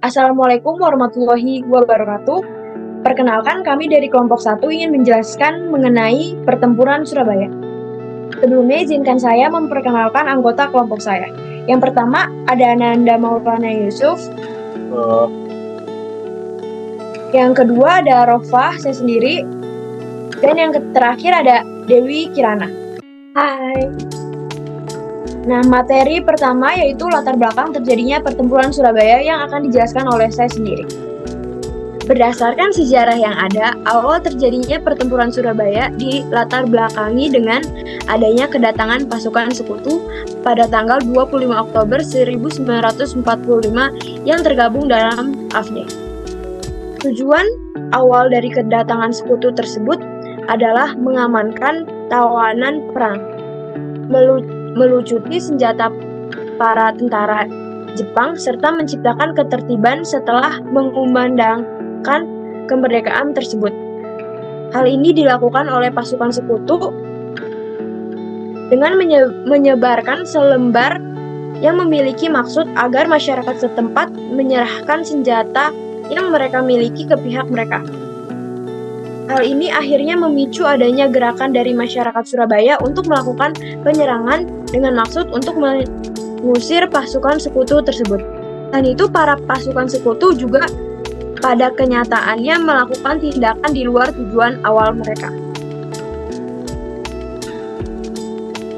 Assalamualaikum warahmatullahi wabarakatuh. Perkenalkan, kami dari kelompok 1 ingin menjelaskan mengenai pertempuran Surabaya. Sebelumnya izinkan saya memperkenalkan anggota kelompok saya. Yang pertama ada Ananda Maulana Yusuf. Yang kedua ada Rofah, saya sendiri. Dan yang terakhir ada Dewi Kirana. Hai. Nah, materi pertama yaitu latar belakang terjadinya pertempuran Surabaya yang akan dijelaskan oleh saya sendiri. Berdasarkan sejarah yang ada, awal terjadinya pertempuran Surabaya dilatar belakangi dengan adanya kedatangan pasukan sekutu pada tanggal 25 Oktober 1945 yang tergabung dalam AFD. Tujuan awal dari kedatangan sekutu tersebut adalah mengamankan tawanan perang, melucuti senjata para tentara Jepang, serta menciptakan ketertiban setelah mengumandangkan kemerdekaan tersebut. Hal ini dilakukan oleh pasukan sekutu dengan menyebarkan selembar yang memiliki maksud agar masyarakat setempat menyerahkan senjata yang mereka miliki ke pihak mereka. Hal ini akhirnya memicu adanya gerakan dari masyarakat Surabaya untuk melakukan penyerangan dengan maksud untuk mengusir pasukan sekutu tersebut. Dan itu para pasukan sekutu juga pada kenyataannya melakukan tindakan di luar tujuan awal mereka.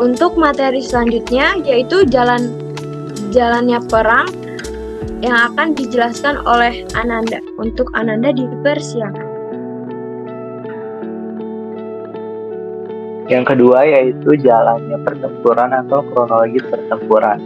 Untuk materi selanjutnya yaitu jalannya perang yang akan dijelaskan oleh Ananda. Untuk Ananda dipersilakan. Yang kedua yaitu jalannya pertempuran atau kronologi pertempuran.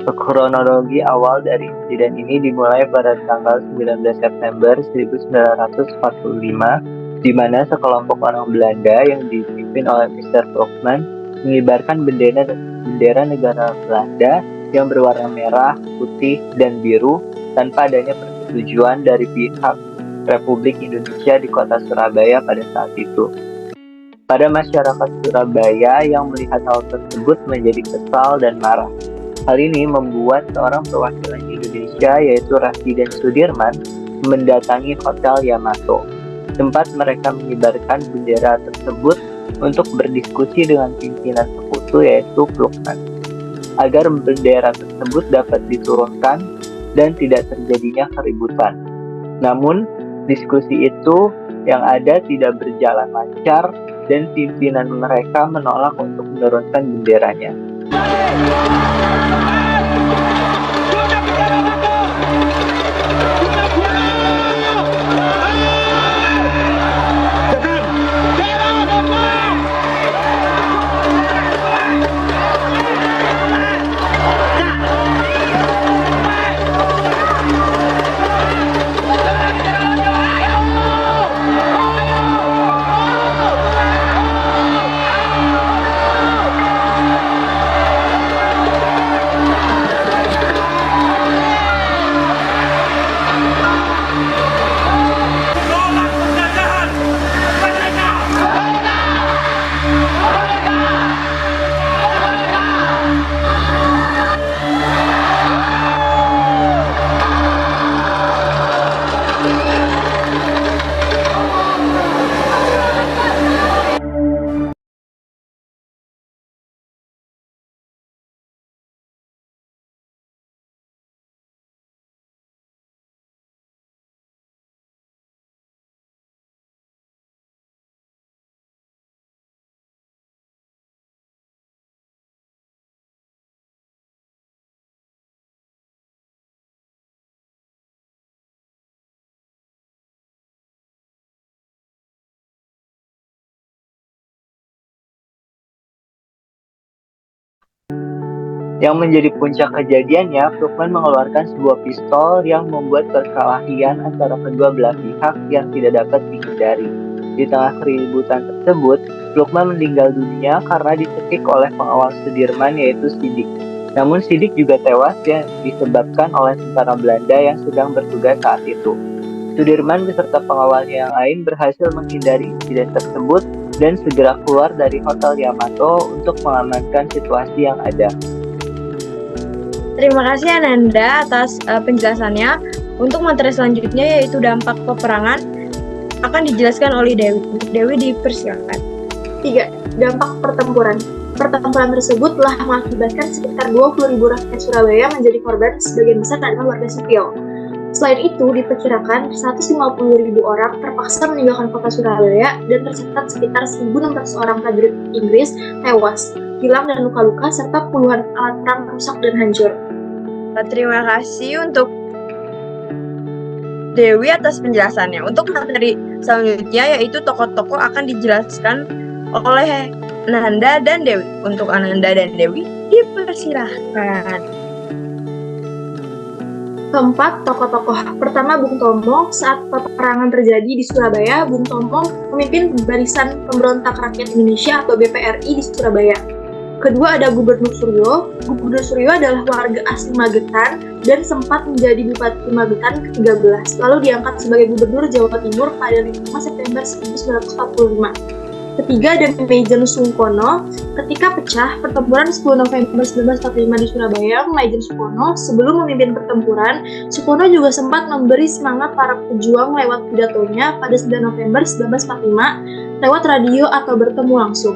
Kronologi awal dari insiden ini dimulai pada tanggal 19 September 1945, di mana sekelompok orang Belanda yang dipimpin oleh Mr. Brockman mengibarkan bendera negara Belanda yang berwarna merah, putih, dan biru tanpa adanya persetujuan dari pihak Republik Indonesia di kota Surabaya pada saat itu. Pada masyarakat Surabaya yang melihat hal tersebut menjadi kesal dan marah. Hal ini membuat seorang perwakilan Indonesia yaitu Rasiden Sudirman mendatangi Hotel Yamato, tempat mereka mengibarkan bendera tersebut untuk berdiskusi dengan pimpinan sekutu yaitu Brockman, agar bendera tersebut dapat diturunkan dan tidak terjadinya keributan. Namun, diskusi itu yang ada tidak berjalan lancar dan pimpinan mereka menolak untuk menurunkan benderanya. Yang menjadi puncak kejadiannya, Brockman mengeluarkan sebuah pistol yang membuat perkelahian antara kedua belah pihak yang tidak dapat dihindari. Di tengah keributan tersebut, Brockman meninggal dunia karena dicekik oleh pengawal Sudirman yaitu Sidik. Namun Sidik juga tewas yang disebabkan oleh tentara Belanda yang sedang bertugas saat itu. Sudirman beserta pengawalnya yang lain berhasil menghindari insiden tersebut dan segera keluar dari Hotel Yamato untuk mengamankan situasi yang ada. Terima kasih Ananda atas penjelasannya. Untuk materi selanjutnya yaitu dampak peperangan akan dijelaskan oleh Dewi. Untuk Dewi dipersilakan. 3. Dampak pertempuran. Pertempuran tersebut telah mengakibatkan sekitar 20.000 rakyat Surabaya menjadi korban, sebagian besar adalah warga sipil. Selain itu, diperkirakan 150.000 orang terpaksa meninggalkan kota Surabaya dan tercatat sekitar 1.600 orang prajurit Inggris tewas, hilang dan luka-luka, serta puluhan alat perang rusak dan hancur. Terima kasih untuk Dewi atas penjelasannya. Untuk materi selanjutnya yaitu tokoh-tokoh akan dijelaskan oleh Ananda dan Dewi. Untuk Ananda dan Dewi dipersilahkan. Keempat, tokoh-tokoh. Pertama, Bung Tomo. Saat peperangan terjadi di Surabaya, Bung Tomo memimpin Barisan Pemberontak Rakyat Indonesia atau BPRI di Surabaya. Kedua, ada Gubernur Suryo. Gubernur Suryo adalah warga asli Magetan dan sempat menjadi Bupati Magetan ke-13, lalu diangkat sebagai Gubernur Jawa Timur pada 5 September 1945. Ketiga, ada Maijen Sungkono. Ketika pecah pertempuran 10 November 1945 di Surabaya, Maijen Sungkono sebelum memimpin pertempuran, Sungkono juga sempat memberi semangat para pejuang lewat pidatonya pada 9 November 1945 lewat radio atau bertemu langsung.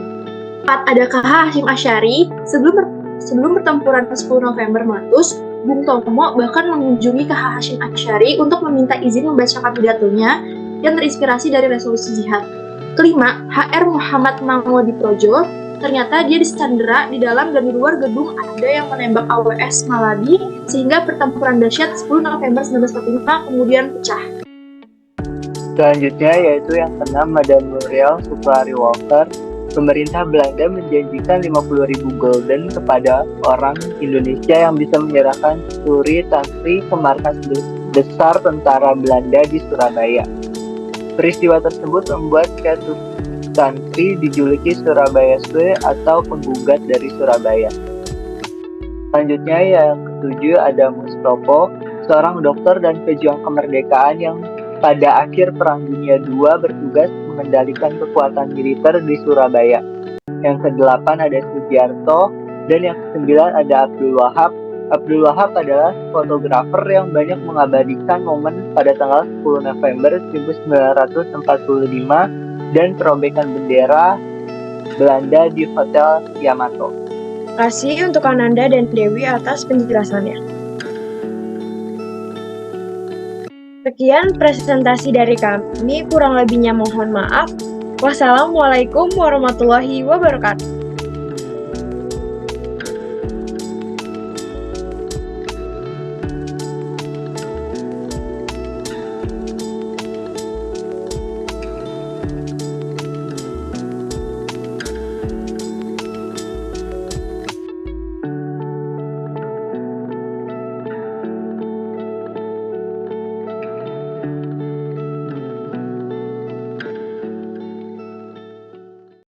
4. Ada KH Hasyim Asy'ari. Sebelum pertempuran 10 November meletus, Bung Tomo bahkan mengunjungi KH Hasyim Asy'ari untuk meminta izin membacakan pidatonya yang terinspirasi dari resolusi jihad. Kelima, HR Muhammad Mangodiprodjo. Ternyata dia disandera di dalam dan di luar gedung ada yang menembak AWS Maladi sehingga pertempuran dahsyat 10 November 1945 kemudian pecah. Selanjutnya yaitu yang keenam, Madam Muriel Suklari Walker. Pemerintah Belanda menjanjikan 50.000 gulden kepada orang Indonesia yang bisa menyerahkan Suri Tantri ke markas besar tentara Belanda di Surabaya. Peristiwa tersebut membuat Ketut Tantri dijuluki Surabaya Sue atau penggugat dari Surabaya. Selanjutnya yang ketujuh ada Mustopo, seorang dokter dan pejuang kemerdekaan yang pada akhir Perang Dunia II bertugas mengendalikan kekuatan militer di Surabaya. Yang kedelapan ada Sugiarto, dan yang kesembilan ada Abdul Wahab. Abdul Wahab adalah fotografer yang banyak mengabadikan momen pada tanggal 10 November 1945 dan perobekan bendera Belanda di Hotel Yamato. Terima kasih untuk Ananda dan Dewi atas penjelasannya. Sekian presentasi dari kami, kurang lebihnya mohon maaf. Wassalamualaikum warahmatullahi wabarakatuh.